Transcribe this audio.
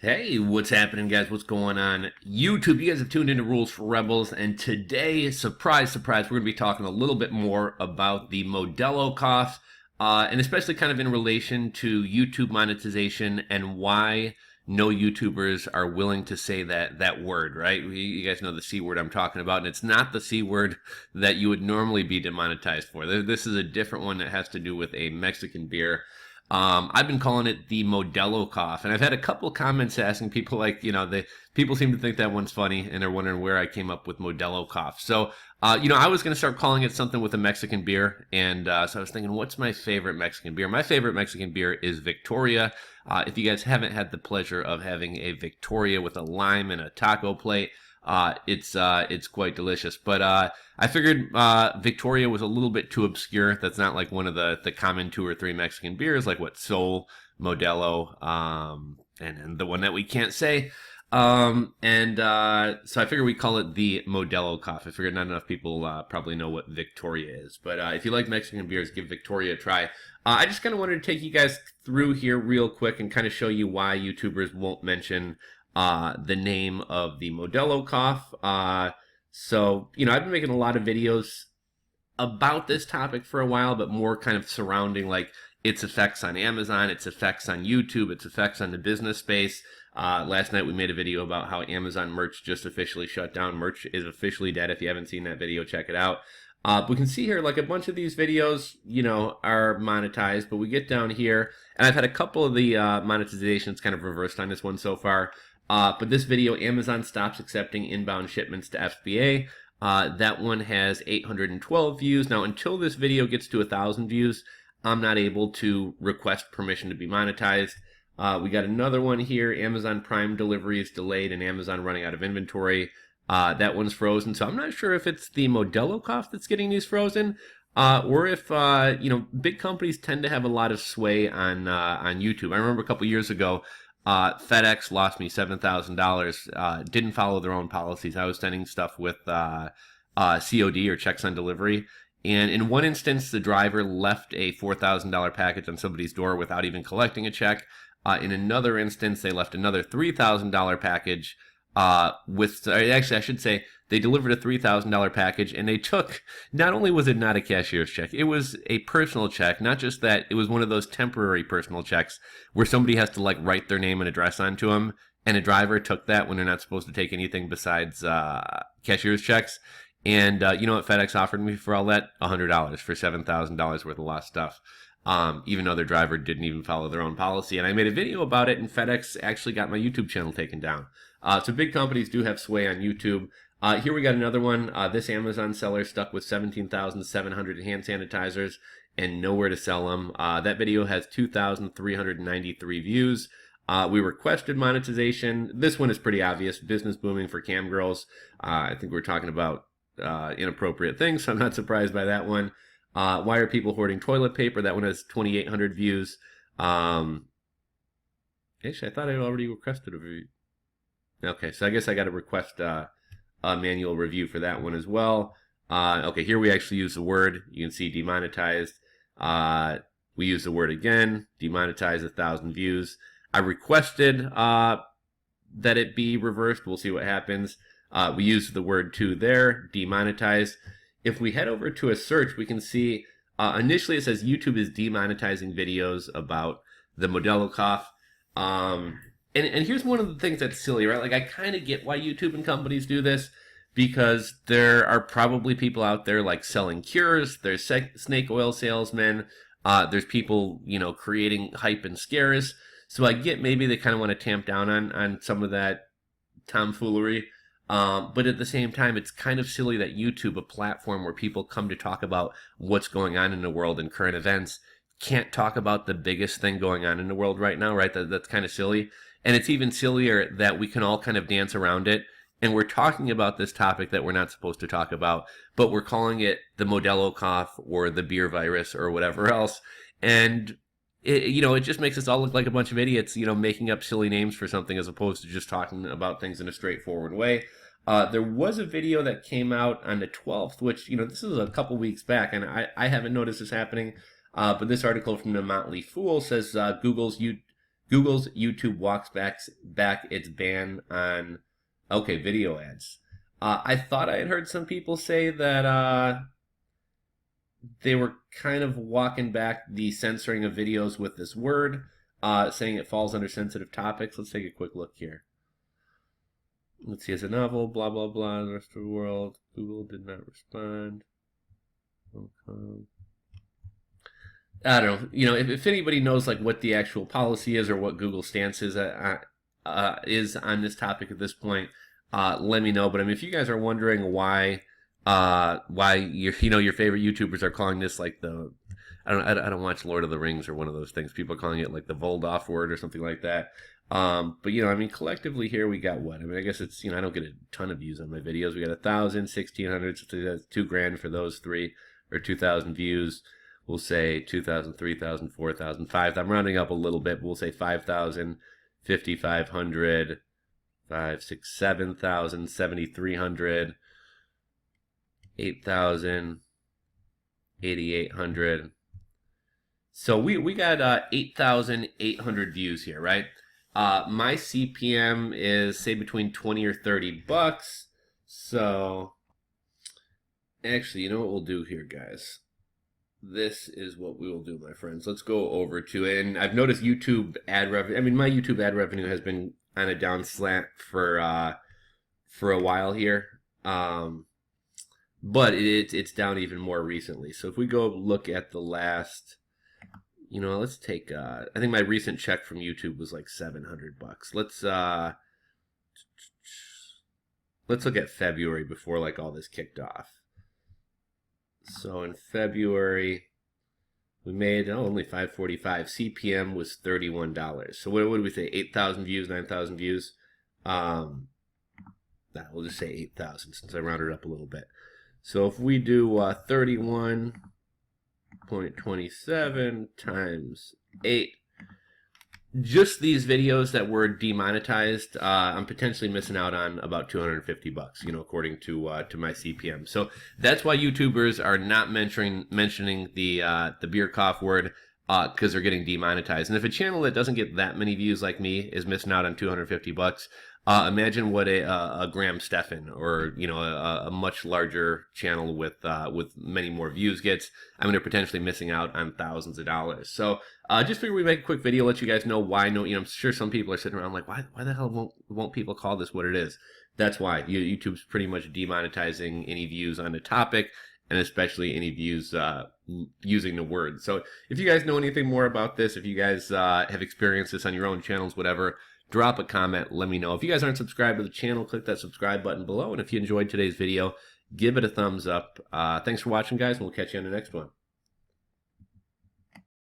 Hey, what's happening, guys? What's going on YouTube? You guys have tuned into Rules for Rebels, and today, surprise, surprise, we're going to be talking a little bit more about the Modelo cough, and especially kind of in relation to YouTube monetization and why no YouTubers are willing to say that word, right? You guys know the C word I'm talking about, and it's not the C word that you would normally be demonetized for. This is a different one that has to do with a Mexican beer. I've been calling it the Modelo cough, and I've had a couple comments asking people, like, the people seem to think that one's funny, and they're wondering where I came up with Modelo cough. So, I was going to start calling it something with a Mexican beer, and so I was thinking, what's my favorite Mexican beer? My favorite Mexican beer is Victoria. If you guys haven't had the pleasure of having a Victoria with a lime and a taco plate, it's quite delicious. But I figured Victoria was a little bit too obscure. That's not like one of the common 2 or 3 Mexican beers, like what Sol, Modelo, and the one that we can't say. So I figured we call it the Modelo cough. I figured not enough people probably know what Victoria is. But if you like Mexican beers, give Victoria a try. I just kind of wanted to take you guys through here real quick and kind of show you why YouTubers won't mention the name of the Modelo cough. So, I've been making a lot of videos about this topic for a while, but more kind of surrounding like its effects on Amazon, its effects on YouTube, its effects on the business space. Last night we made a video about how Amazon merch just officially shut down. Merch is officially dead. If you haven't seen that video, check it out. We can see here, like, a bunch of these videos, are monetized, but we get down here, and I've had a couple of the monetizations kind of reversed on this one so far. But this video, Amazon stops accepting inbound shipments to FBA. That one has 812 views. Now, until this video gets to 1,000 views, I'm not able to request permission to be monetized. We got another one here, Amazon Prime delivery is delayed and Amazon running out of inventory. That one's frozen, so I'm not sure if it's the Modelo cough that's getting these frozen, or if big companies tend to have a lot of sway on YouTube. I remember a couple years ago, FedEx lost me $7,000. Didn't follow their own policies. I was sending stuff with COD, or checks on delivery, and in one instance, the driver left a $4,000 package on somebody's door without even collecting a check. In another instance, they left another $3,000 package. Actually, I should say, they delivered a $3,000 package, and they took, not only was it not a cashier's check, it was a personal check. Not just that, it was one of those temporary personal checks where somebody has to, like, write their name and address onto them, and a driver took that when they're not supposed to take anything besides cashier's checks. And you know what FedEx offered me for all that? $100 for $7,000 worth of lost stuff. Even though their driver didn't even follow their own policy. And I made a video about it, and FedEx actually got my YouTube channel taken down. So big companies do have sway on YouTube. Here we got another one. This Amazon seller stuck with 17,700 hand sanitizers and nowhere to sell them. That video has 2,393 views. We requested monetization. This one is pretty obvious. Business booming for cam girls. I think we're talking about inappropriate things, so I'm not surprised by that one. Why are people hoarding toilet paper? That one has 2,800 views. Actually, I thought I already requested a review. Okay, so I guess I got to request a manual review for that one as well. Okay, here we actually use the word. You can see demonetized. We use the word again. Demonetized, 1,000 views. I requested that it be reversed. We'll see what happens. We use the word too there. Demonetized. If we head over to a search, we can see initially it says YouTube is demonetizing videos about the Modelo cough. And here's one of the things that's silly, right? Like, I kind of get why YouTube and companies do this, because there are probably people out there like selling cures. There's snake oil salesmen. There's people, creating hype and scares. So I get maybe they kind of want to tamp down on some of that tomfoolery. But at the same time, it's kind of silly that YouTube, a platform where people come to talk about what's going on in the world and current events, can't talk about the biggest thing going on in the world right now, right? That's kind of silly. And it's even sillier that we can all kind of dance around it, and we're talking about this topic that we're not supposed to talk about, but we're calling it the Modelo cough or the beer virus or whatever else. And it just makes us all look like a bunch of idiots, making up silly names for something as opposed to just talking about things in a straightforward way. There was a video that came out on the 12th, which, this is a couple weeks back, and I haven't noticed this happening. But this article from the Motley Fool says Google's Google's YouTube walks back its ban on, okay, video ads. I thought I had heard some people say that they were kind of walking back the censoring of videos with this word, saying it falls under sensitive topics. Let's take a quick look here. Let's see, as a novel, blah, blah, blah, the rest of the world. Google did not respond. Okay. I don't know. You know, if anybody knows like what the actual policy is or what Google's stance is on this topic at this point, let me know. But I mean, if you guys are wondering why your favorite YouTubers are calling this like the, I don't watch Lord of the Rings or one of those things. People are calling it like the Voldoff word or something like that. But you know, I mean, collectively here we got what? I mean, I guess it's, you know, I don't get a ton of views on my videos. We got 1,000, 1,600, so that's $2,000 for those three, or 2,000 views. We'll say 2,000, 3,000, 4,000, 5,000. I'm rounding up a little bit. We'll say 5,000, 5,500, 5, 6, 7,000, 7,300, 8,000, 8,800. So we got 8,800 views here, right? My CPM is say between 20 or 30 bucks. So actually, you know what we'll do here, guys? This is what we will do, my friends. Let's go over to it. And I've noticed YouTube ad revenue. I mean, my YouTube ad revenue has been on a down slant for a while here. But it's down even more recently. So if we go look at the last, you know, let's take, I think my recent check from YouTube was like 700 bucks. Let's look at February before like all this kicked off. So in February, we made only $5.45. CPM was $31. So what did we say? 8,000 views, 9,000 views. We'll just say 8,000 since I rounded up a little bit. So if we do 31.27 times 8, just these videos that were demonetized, I'm potentially missing out on about 250 bucks, you know, according to my CPM. So that's why YouTubers are not mentioning the beer cough word, because they're getting demonetized. And if a channel that doesn't get that many views like me is missing out on 250 bucks, imagine what a Graham Stephan or, you know, a much larger channel with many more views gets. I mean, they're potentially missing out on thousands of dollars. So just figure we make a quick video, let you guys know why. No, you know, I'm sure some people are sitting around like, why the hell won't people call this what it is? That's why YouTube's pretty much demonetizing any views on the topic, and especially any views using the word. So if you guys know anything more about this, if you guys have experienced this on your own channels, whatever, drop a comment, let me know. If you guys aren't subscribed to the channel, click that subscribe button below. And if you enjoyed today's video, give it a thumbs up. Thanks for watching, guys, and we'll catch you on the next one.